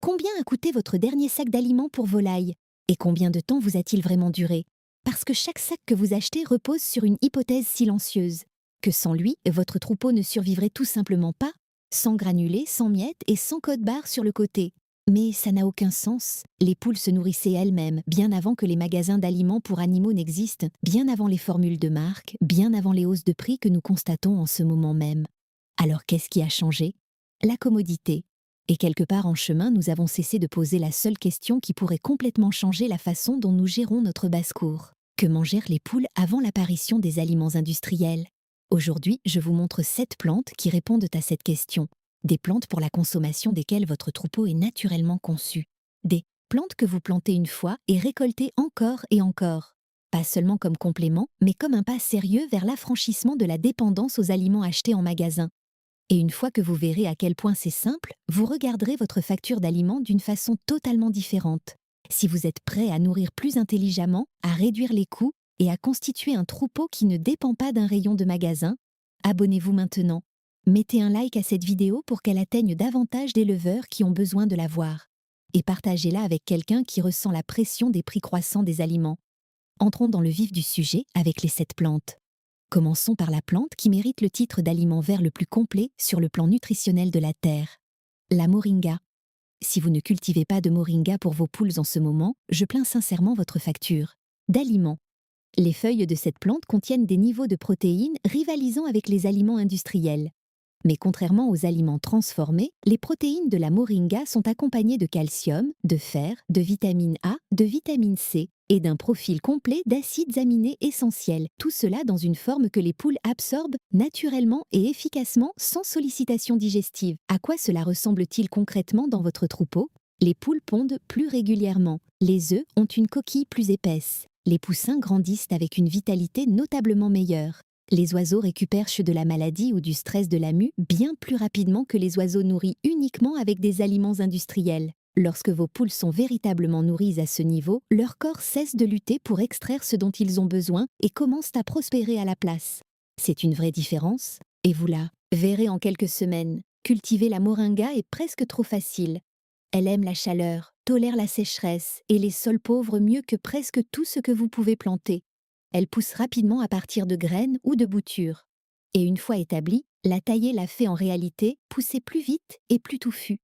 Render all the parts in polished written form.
Combien a coûté votre dernier sac d'aliments pour volailles? Et combien de temps vous a-t-il vraiment duré? Parce que chaque sac que vous achetez repose sur une hypothèse silencieuse. Que sans lui, votre troupeau ne survivrait tout simplement pas, sans granulés, sans miettes et sans code-barre sur le côté. Mais ça n'a aucun sens. Les poules se nourrissaient elles-mêmes, bien avant que les magasins d'aliments pour animaux n'existent, bien avant les formules de marque, bien avant les hausses de prix que nous constatons en ce moment même. Alors qu'est-ce qui a changé? La commodité. Et quelque part en chemin, nous avons cessé de poser la seule question qui pourrait complètement changer la façon dont nous gérons notre basse-cour. Que mangèrent les poules avant l'apparition des aliments industriels? Aujourd'hui, je vous montre 7 plantes qui répondent à cette question. Des plantes pour la consommation desquelles votre troupeau est naturellement conçu. Des plantes que vous plantez une fois et récoltez encore et encore. Pas seulement comme complément, mais comme un pas sérieux vers l'affranchissement de la dépendance aux aliments achetés en magasin. Et une fois que vous verrez à quel point c'est simple, vous regarderez votre facture d'aliments d'une façon totalement différente. Si vous êtes prêt à nourrir plus intelligemment, à réduire les coûts et à constituer un troupeau qui ne dépend pas d'un rayon de magasin, abonnez-vous maintenant. Mettez un like à cette vidéo pour qu'elle atteigne davantage d'éleveurs qui ont besoin de la voir. Et partagez-la avec quelqu'un qui ressent la pression des prix croissants des aliments. Entrons dans le vif du sujet avec les 7 plantes. Commençons par la plante qui mérite le titre d'aliment vert le plus complet sur le plan nutritionnel de la Terre. La moringa. Si vous ne cultivez pas de moringa pour vos poules en ce moment, je plains sincèrement votre facture. D'aliments. Les feuilles de cette plante contiennent des niveaux de protéines rivalisant avec les aliments industriels. Mais contrairement aux aliments transformés, les protéines de la moringa sont accompagnées de calcium, de fer, de vitamine A, de vitamine C et d'un profil complet d'acides aminés essentiels, tout cela dans une forme que les poules absorbent naturellement et efficacement sans sollicitation digestive. À quoi cela ressemble-t-il concrètement dans votre troupeau? Les poules pondent plus régulièrement. Les œufs ont une coquille plus épaisse. Les poussins grandissent avec une vitalité notablement meilleure. Les oiseaux récupèrent de la maladie ou du stress de la mue bien plus rapidement que les oiseaux nourris uniquement avec des aliments industriels. Lorsque vos poules sont véritablement nourries à ce niveau, leur corps cesse de lutter pour extraire ce dont ils ont besoin et commencent à prospérer à la place. C'est une vraie différence, et vous la verrez en quelques semaines. Cultiver la moringa est presque trop facile. Elle aime la chaleur, tolère la sécheresse et les sols pauvres mieux que presque tout ce que vous pouvez planter. Elle pousse rapidement à partir de graines ou de boutures. Et une fois établie, la tailler la fait en réalité pousser plus vite et plus touffu.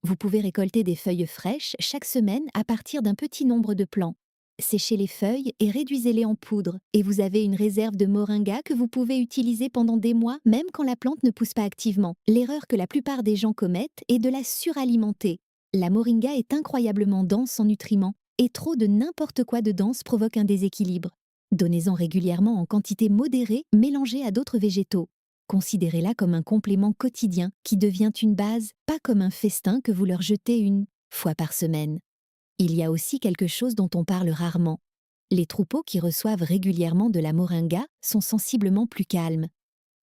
Vous pouvez récolter des feuilles fraîches chaque semaine à partir d'un petit nombre de plants. Séchez les feuilles et réduisez-les en poudre, et vous avez une réserve de moringa que vous pouvez utiliser pendant des mois, même quand la plante ne pousse pas activement. L'erreur que la plupart des gens commettent est de la suralimenter. La moringa est incroyablement dense en nutriments, et trop de n'importe quoi de dense provoque un déséquilibre. Donnez-en régulièrement en quantité modérée mélangée à d'autres végétaux. Considérez-la comme un complément quotidien qui devient une base, pas comme un festin que vous leur jetez une fois par semaine. Il y a aussi quelque chose dont on parle rarement. Les troupeaux qui reçoivent régulièrement de la moringa sont sensiblement plus calmes.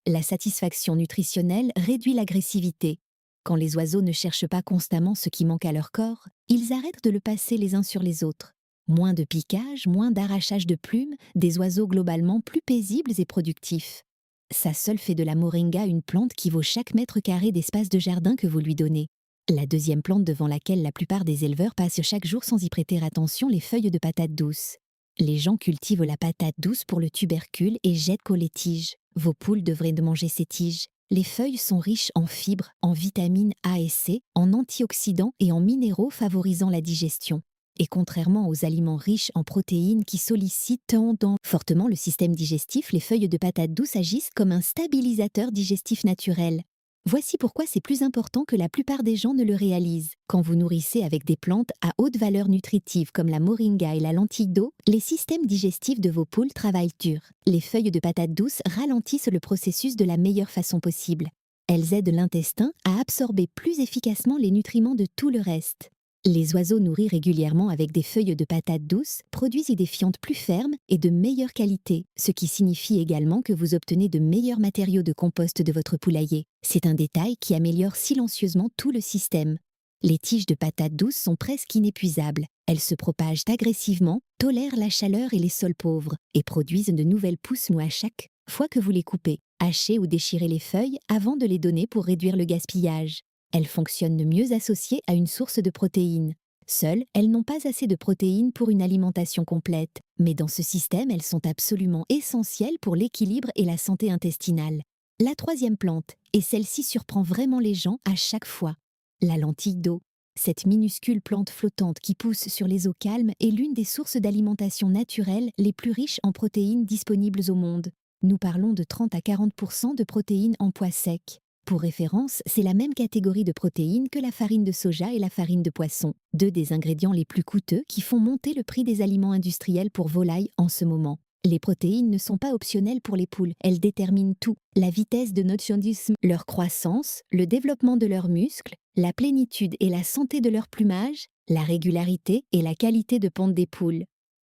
La satisfaction nutritionnelle réduit l'agressivité. Quand les oiseaux ne cherchent pas constamment ce qui manque à leur corps, ils arrêtent de le passer les uns sur les autres. Moins de piquage, moins d'arrachage de plumes, des oiseaux globalement plus paisibles et productifs. Ça seul fait de la moringa une plante qui vaut chaque mètre carré d'espace de jardin que vous lui donnez. La deuxième plante devant laquelle la plupart des éleveurs passent chaque jour sans y prêter attention, les feuilles de patate douce. Les gens cultivent la patate douce pour le tubercule et jettent qu'aux les tiges. Vos poules devraient manger ces tiges. Les feuilles sont riches en fibres, en vitamines A et C, en antioxydants et en minéraux favorisant la digestion. Et contrairement aux aliments riches en protéines qui sollicitent fortement le système digestif, les feuilles de patate douce agissent comme un stabilisateur digestif naturel. Voici pourquoi c'est plus important que la plupart des gens ne le réalisent. Quand vous nourrissez avec des plantes à haute valeur nutritive comme la moringa et la lentille d'eau, les systèmes digestifs de vos poules travaillent dur. Les feuilles de patate douce ralentissent le processus de la meilleure façon possible. Elles aident l'intestin à absorber plus efficacement les nutriments de tout le reste. Les oiseaux nourris régulièrement avec des feuilles de patate douce produisent des fientes plus fermes et de meilleure qualité, ce qui signifie également que vous obtenez de meilleurs matériaux de compost de votre poulailler. C'est un détail qui améliore silencieusement tout le système. Les tiges de patates douces sont presque inépuisables. Elles se propagent agressivement, tolèrent la chaleur et les sols pauvres, et produisent de nouvelles pousses à chaque fois que vous les coupez. Hachez ou déchirez les feuilles avant de les donner pour réduire le gaspillage. Elles fonctionnent mieux associées à une source de protéines. Seules, elles n'ont pas assez de protéines pour une alimentation complète, mais dans ce système, elles sont absolument essentielles pour l'équilibre et la santé intestinale. La troisième plante, et celle-ci surprend vraiment les gens à chaque fois, la lentille d'eau. Cette minuscule plante flottante qui pousse sur les eaux calmes est l'une des sources d'alimentation naturelle les plus riches en protéines disponibles au monde. Nous parlons de 30 à 40% de protéines en pois secs. Pour référence, c'est la même catégorie de protéines que la farine de soja et la farine de poisson, deux des ingrédients les plus coûteux qui font monter le prix des aliments industriels pour volailles en ce moment. Les protéines ne sont pas optionnelles pour les poules, elles déterminent tout, la vitesse de notre jaundisme, leur croissance, le développement de leurs muscles, la plénitude et la santé de leur plumage, la régularité et la qualité de ponte des poules.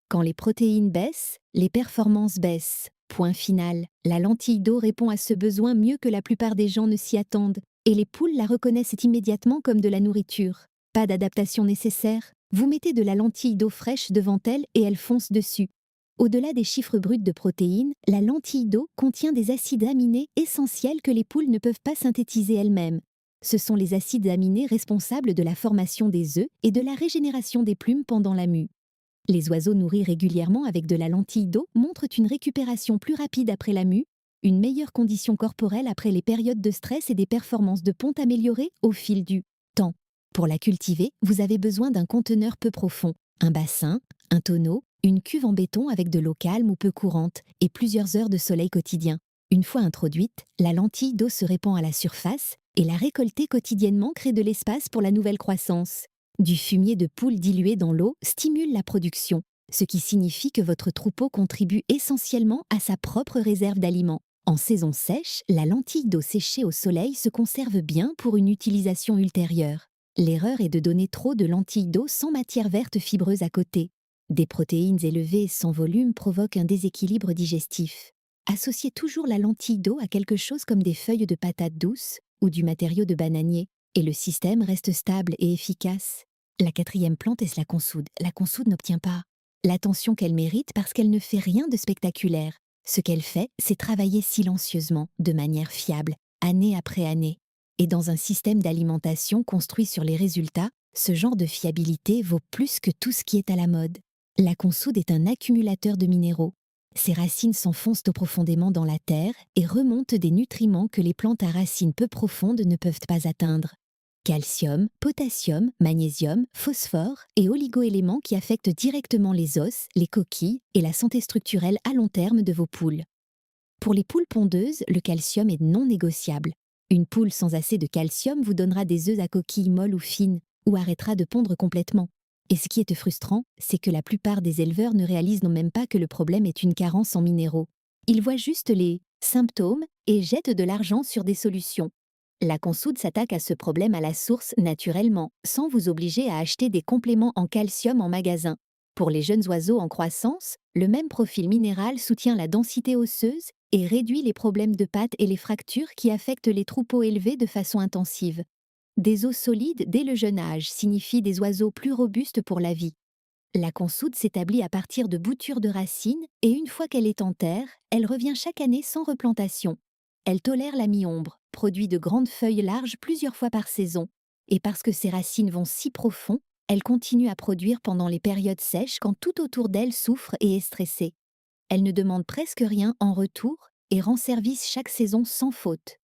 Quand les protéines baissent, les performances baissent. Point final. La lentille d'eau répond à ce besoin mieux que la plupart des gens ne s'y attendent, et les poules la reconnaissent immédiatement comme de la nourriture. Pas d'adaptation nécessaire, vous mettez de la lentille d'eau fraîche devant elles et elles foncent dessus. Au-delà des chiffres bruts de protéines, la lentille d'eau contient des acides aminés essentiels que les poules ne peuvent pas synthétiser elles-mêmes. Ce sont les acides aminés responsables de la formation des œufs et de la régénération des plumes pendant la mue. Les oiseaux nourris régulièrement avec de la lentille d'eau montrent une récupération plus rapide après la mue, une meilleure condition corporelle après les périodes de stress et des performances de ponte améliorées au fil du temps. Pour la cultiver, vous avez besoin d'un conteneur peu profond, un bassin, un tonneau, une cuve en béton avec de l'eau calme ou peu courante et plusieurs heures de soleil quotidien. Une fois introduite, la lentille d'eau se répand à la surface et la récolter quotidiennement crée de l'espace pour la nouvelle croissance. Du fumier de poule dilué dans l'eau stimule la production, ce qui signifie que votre troupeau contribue essentiellement à sa propre réserve d'aliments. En saison sèche, la lentille d'eau séchée au soleil se conserve bien pour une utilisation ultérieure. L'erreur est de donner trop de lentilles d'eau sans matière verte fibreuse à côté. Des protéines élevées sans volume provoquent un déséquilibre digestif. Associez toujours la lentille d'eau à quelque chose comme des feuilles de patates douces ou du matériau de bananier, et le système reste stable et efficace. La quatrième plante est la consoude. La consoude n'obtient pas l'attention qu'elle mérite parce qu'elle ne fait rien de spectaculaire. Ce qu'elle fait, c'est travailler silencieusement, de manière fiable, année après année. Et dans un système d'alimentation construit sur les résultats, ce genre de fiabilité vaut plus que tout ce qui est à la mode. La consoude est un accumulateur de minéraux. Ses racines s'enfoncent profondément dans la terre et remontent des nutriments que les plantes à racines peu profondes ne peuvent pas atteindre. Calcium, potassium, magnésium, phosphore et oligoéléments qui affectent directement les os, les coquilles et la santé structurelle à long terme de vos poules. Pour les poules pondeuses, le calcium est non négociable. Une poule sans assez de calcium vous donnera des œufs à coquilles molles ou fines, ou arrêtera de pondre complètement. Et ce qui est frustrant, c'est que la plupart des éleveurs ne réalisent non même pas que le problème est une carence en minéraux. Ils voient juste les symptômes et jettent de l'argent sur des solutions. La consoude s'attaque à ce problème à la source naturellement, sans vous obliger à acheter des compléments en calcium en magasin. Pour les jeunes oiseaux en croissance, le même profil minéral soutient la densité osseuse et réduit les problèmes de pattes et les fractures qui affectent les troupeaux élevés de façon intensive. Des os solides dès le jeune âge signifient des oiseaux plus robustes pour la vie. La consoude s'établit à partir de boutures de racines et une fois qu'elle est en terre, elle revient chaque année sans replantation. Elle tolère la mi-ombre, produit de grandes feuilles larges plusieurs fois par saison. Et parce que ses racines vont si profond, elle continue à produire pendant les périodes sèches quand tout autour d'elle souffre et est stressé. Elle ne demande presque rien en retour et rend service chaque saison sans faute.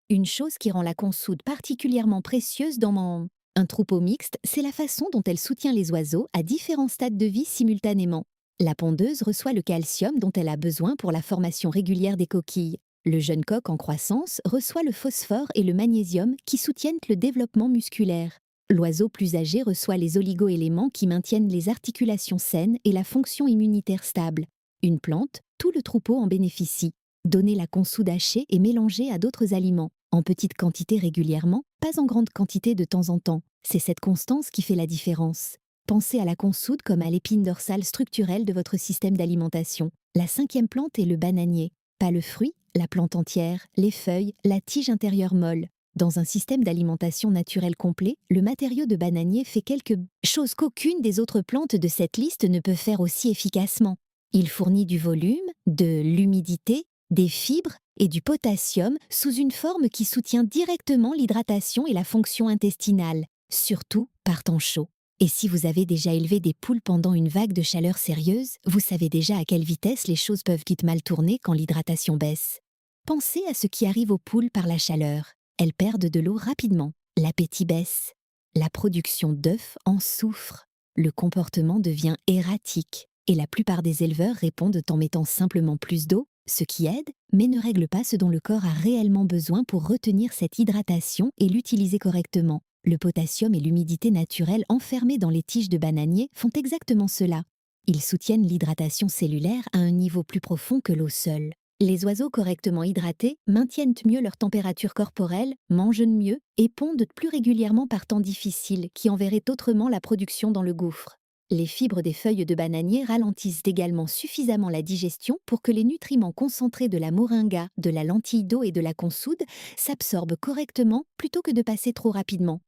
Une chose qui rend la consoude particulièrement précieuse dans un troupeau mixte, c'est la façon dont elle soutient les oiseaux à différents stades de vie simultanément. La pondeuse reçoit le calcium dont elle a besoin pour la formation régulière des coquilles. Le jeune coq en croissance reçoit le phosphore et le magnésium qui soutiennent le développement musculaire. L'oiseau plus âgé reçoit les oligoéléments qui maintiennent les articulations saines et la fonction immunitaire stable. Une plante, tout le troupeau en bénéficie. Donnez la consoude hachée et mélangée à d'autres aliments, en petite quantité régulièrement, pas en grande quantité de temps en temps. C'est cette constance qui fait la différence. Pensez à la consoude comme à l'épine dorsale structurelle de votre système d'alimentation. La cinquième plante est le bananier. Pas le fruit, la plante entière, les feuilles, la tige intérieure molle. Dans un système d'alimentation naturelle complet, le matériau de bananier fait quelque chose qu'aucune des autres plantes de cette liste ne peut faire aussi efficacement. Il fournit du volume, de l'humidité, des fibres et du potassium sous une forme qui soutient directement l'hydratation et la fonction intestinale, surtout par temps chaud. Et si vous avez déjà élevé des poules pendant une vague de chaleur sérieuse, vous savez déjà à quelle vitesse les choses peuvent vite mal tourner quand l'hydratation baisse. Pensez à ce qui arrive aux poules par la chaleur. Elles perdent de l'eau rapidement, l'appétit baisse, la production d'œufs en souffre, le comportement devient erratique, et la plupart des éleveurs répondent en mettant simplement plus d'eau, ce qui aide, mais ne règle pas ce dont le corps a réellement besoin pour retenir cette hydratation et l'utiliser correctement. Le potassium et l'humidité naturelle enfermées dans les tiges de bananier font exactement cela. Ils soutiennent l'hydratation cellulaire à un niveau plus profond que l'eau seule. Les oiseaux correctement hydratés maintiennent mieux leur température corporelle, mangent mieux et pondent plus régulièrement par temps difficile qui enverrait autrement la production dans le gouffre. Les fibres des feuilles de bananier ralentissent également suffisamment la digestion pour que les nutriments concentrés de la moringa, de la lentille d'eau et de la consoude s'absorbent correctement plutôt que de passer trop rapidement.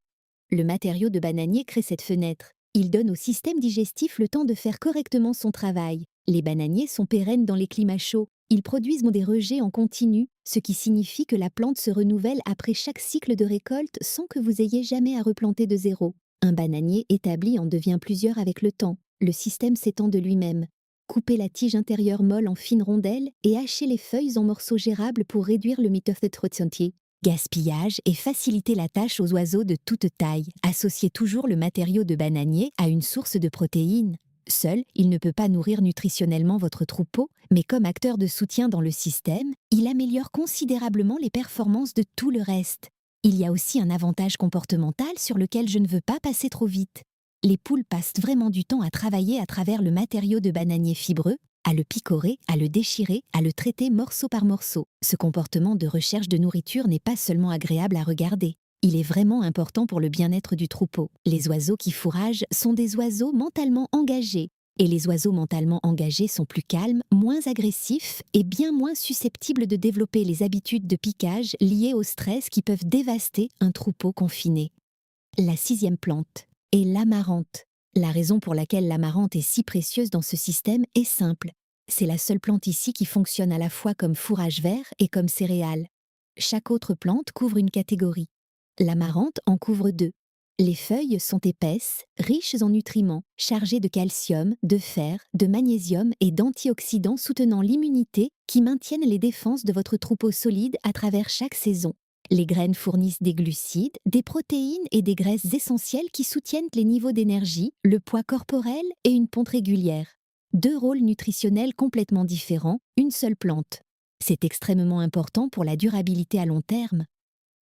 Le matériau de bananier crée cette fenêtre. Il donne au système digestif le temps de faire correctement son travail. Les bananiers sont pérennes dans les climats chauds. Ils produisent des rejets en continu, ce qui signifie que la plante se renouvelle après chaque cycle de récolte sans que vous ayez jamais à replanter de zéro. Un bananier établi en devient plusieurs avec le temps. Le système s'étend de lui-même. Coupez la tige intérieure molle en fines rondelles et hachez les feuilles en morceaux gérables pour réduire le Mythothetrotsantier. Gaspillage et faciliter la tâche aux oiseaux de toute taille. Associez toujours le matériau de bananier à une source de protéines. Seul, il ne peut pas nourrir nutritionnellement votre troupeau, mais comme acteur de soutien dans le système, il améliore considérablement les performances de tout le reste. Il y a aussi un avantage comportemental sur lequel je ne veux pas passer trop vite. Les poules passent vraiment du temps à travailler à travers le matériau de bananier fibreux, à le picorer, à le déchirer, à le traiter morceau par morceau. Ce comportement de recherche de nourriture n'est pas seulement agréable à regarder. Il est vraiment important pour le bien-être du troupeau. Les oiseaux qui fourragent sont des oiseaux mentalement engagés. Et les oiseaux mentalement engagés sont plus calmes, moins agressifs et bien moins susceptibles de développer les habitudes de piquage liées au stress qui peuvent dévaster un troupeau confiné. La 6e plante est l'amarante. La raison pour laquelle l'amarante est si précieuse dans ce système est simple. C'est la seule plante ici qui fonctionne à la fois comme fourrage vert et comme céréale. Chaque autre plante couvre une catégorie. L'amarante en couvre 2. Les feuilles sont épaisses, riches en nutriments, chargées de calcium, de fer, de magnésium et d'antioxydants soutenant l'immunité qui maintiennent les défenses de votre troupeau solide à travers chaque saison. Les graines fournissent des glucides, des protéines et des graisses essentielles qui soutiennent les niveaux d'énergie, le poids corporel et une ponte régulière. 2 rôles nutritionnels complètement différents, une seule plante. C'est extrêmement important pour la durabilité à long terme.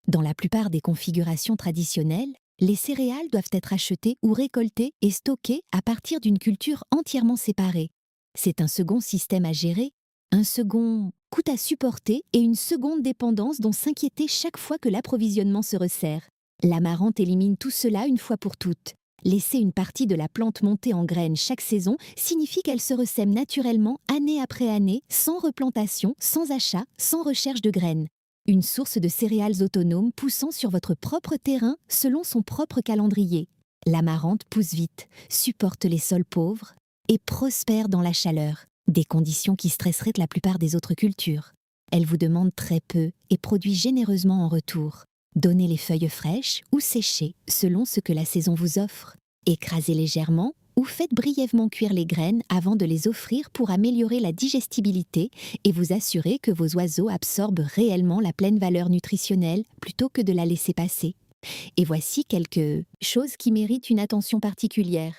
Dans la plupart des configurations traditionnelles, les céréales doivent être achetées ou récoltées et stockées à partir d'une culture entièrement séparée. C'est un second système à gérer, un second coût à supporter et une seconde dépendance dont s'inquiéter chaque fois que l'approvisionnement se resserre. L'amarante élimine tout cela une fois pour toutes. Laisser une partie de la plante monter en graines chaque saison signifie qu'elle se ressème naturellement année après année, sans replantation, sans achat, sans recherche de graines. Une source de céréales autonomes poussant sur votre propre terrain selon son propre calendrier. L'amarante pousse vite, supporte les sols pauvres et prospère dans la chaleur, des conditions qui stresseraient la plupart des autres cultures. Elle vous demande très peu et produit généreusement en retour. Donnez les feuilles fraîches ou séchées selon ce que la saison vous offre. Écrasez légèrement ou faites brièvement cuire les graines avant de les offrir pour améliorer la digestibilité et vous assurer que vos oiseaux absorbent réellement la pleine valeur nutritionnelle plutôt que de la laisser passer. Et voici quelques choses qui méritent une attention particulière.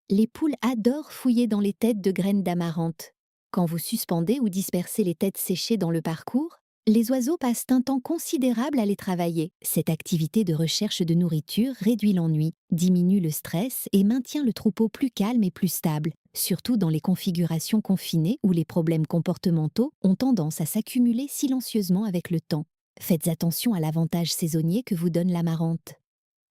Les poules adorent fouiller dans les têtes de graines d'amarante. Quand vous suspendez ou dispersez les têtes séchées dans le parcours, les oiseaux passent un temps considérable à les travailler. Cette activité de recherche de nourriture réduit l'ennui, diminue le stress et maintient le troupeau plus calme et plus stable, surtout dans les configurations confinées où les problèmes comportementaux ont tendance à s'accumuler silencieusement avec le temps. Faites attention à l'avantage saisonnier que vous donne l'amarante.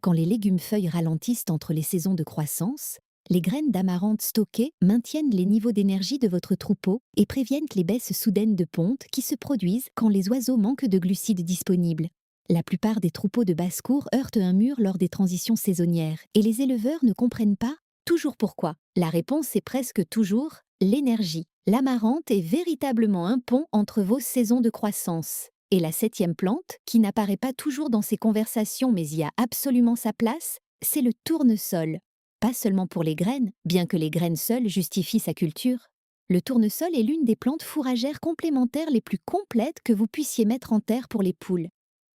Quand les légumes-feuilles ralentissent entre les saisons de croissance, les graines d'amarante stockées maintiennent les niveaux d'énergie de votre troupeau et préviennent les baisses soudaines de ponte qui se produisent quand les oiseaux manquent de glucides disponibles. La plupart des troupeaux de basse-cour heurtent un mur lors des transitions saisonnières et les éleveurs ne comprennent pas toujours pourquoi. La réponse est presque toujours l'énergie. L'amarante est véritablement un pont entre vos saisons de croissance. Et la septième plante, qui n'apparaît pas toujours dans ces conversations mais y a absolument sa place, c'est le tournesol. Pas seulement pour les graines, bien que les graines seules justifient sa culture. Le tournesol est l'une des plantes fourragères complémentaires les plus complètes que vous puissiez mettre en terre pour les poules.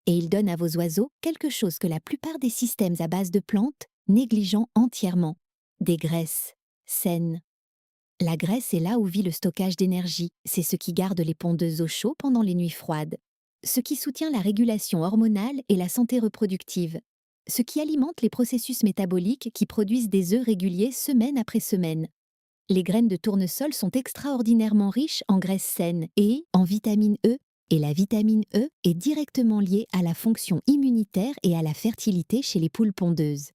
Et il donne à vos oiseaux quelque chose que la plupart des systèmes à base de plantes négligeant entièrement. Des graisses saines. La graisse est là où vit le stockage d'énergie, c'est ce qui garde les pondeuses au chaud pendant les nuits froides, ce qui soutient la régulation hormonale et la santé reproductive, ce qui alimente les processus métaboliques qui produisent des œufs réguliers semaine après semaine. Les graines de tournesol sont extraordinairement riches en graisses saines et en vitamine E, et la vitamine E est directement liée à la fonction immunitaire et à la fertilité chez les poules pondeuses.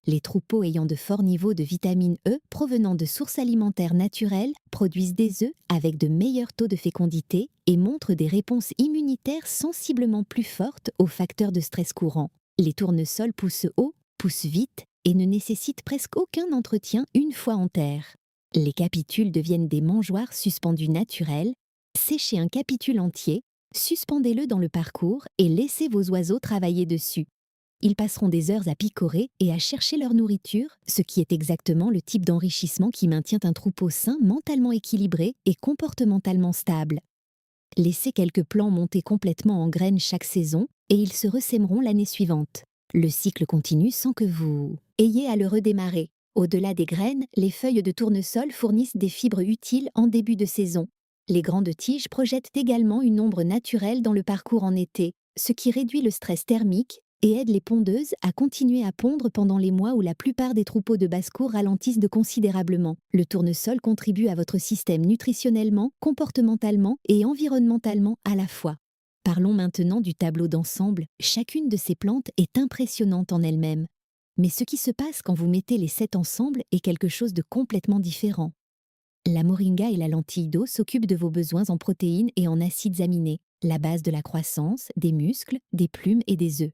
Les troupeaux ayant de forts niveaux de vitamine E provenant de sources alimentaires naturelles produisent des œufs avec de meilleurs taux de fécondité et montrent des réponses immunitaires sensiblement plus fortes aux facteurs de stress courants. Les tournesols poussent haut, poussent vite et ne nécessitent presque aucun entretien une fois en terre. Les capitules deviennent des mangeoires suspendues naturelles. Séchez un capitule entier, suspendez-le dans le parcours et laissez vos oiseaux travailler dessus. Ils passeront des heures à picorer et à chercher leur nourriture, ce qui est exactement le type d'enrichissement qui maintient un troupeau sain, mentalement équilibré et comportementalement stable. Laissez quelques plants monter complètement en graines chaque saison et ils se ressèmeront l'année suivante. Le cycle continue sans que vous ayez à le redémarrer. Au-delà des graines, les feuilles de tournesol fournissent des fibres utiles en début de saison. Les grandes tiges projettent également une ombre naturelle dans le parcours en été, ce qui réduit le stress thermique et aide les pondeuses à continuer à pondre pendant les mois où la plupart des troupeaux de basse-cour ralentissent de considérablement. Le tournesol contribue à votre système nutritionnellement, comportementalement et environnementalement à la fois. Parlons maintenant du tableau d'ensemble. Chacune de ces plantes est impressionnante en elle-même. Mais ce qui se passe quand vous mettez les 7 ensemble est quelque chose de complètement différent. La moringa et la lentille d'eau s'occupent de vos besoins en protéines et en acides aminés, la base de la croissance, des muscles, des plumes et des œufs.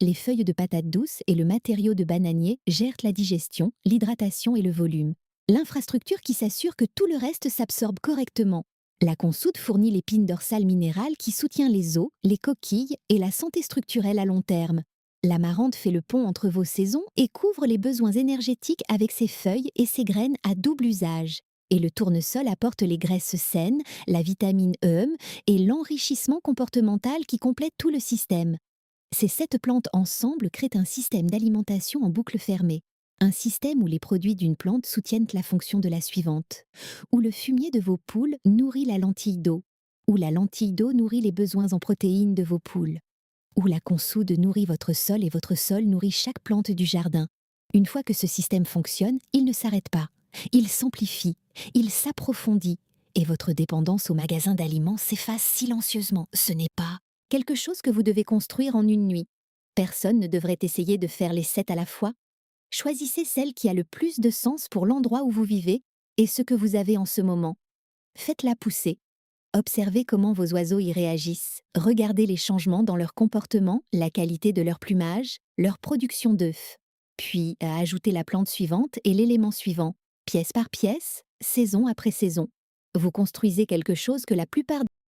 Les feuilles de patate douce et le matériau de bananier gèrent la digestion, l'hydratation et le volume. L'infrastructure qui s'assure que tout le reste s'absorbe correctement. La consoude fournit l'épine dorsale minérale qui soutient les os, les coquilles et la santé structurelle à long terme. L'amarante fait le pont entre vos saisons et couvre les besoins énergétiques avec ses feuilles et ses graines à double usage. Et le tournesol apporte les graisses saines, la vitamine E et l'enrichissement comportemental qui complète tout le système. Ces 7 plantes ensemble créent un système d'alimentation en boucle fermée. Un système où les produits d'une plante soutiennent la fonction de la suivante. Où le fumier de vos poules nourrit la lentille d'eau. Où la lentille d'eau nourrit les besoins en protéines de vos poules. Où la consoude nourrit votre sol et votre sol nourrit chaque plante du jardin. Une fois que ce système fonctionne, il ne s'arrête pas. Il s'amplifie, il s'approfondit. Et votre dépendance au magasin d'aliments s'efface silencieusement. Ce n'est pas quelque chose que vous devez construire en une nuit. Personne ne devrait essayer de faire les 7 à la fois. Choisissez celle qui a le plus de sens pour l'endroit où vous vivez et ce que vous avez en ce moment. Faites-la pousser. Observez comment vos oiseaux y réagissent. Regardez les changements dans leur comportement, la qualité de leur plumage, leur production d'œufs. Puis, ajoutez la plante suivante et l'élément suivant, pièce par pièce, saison après saison. Vous construisez quelque chose que la plupart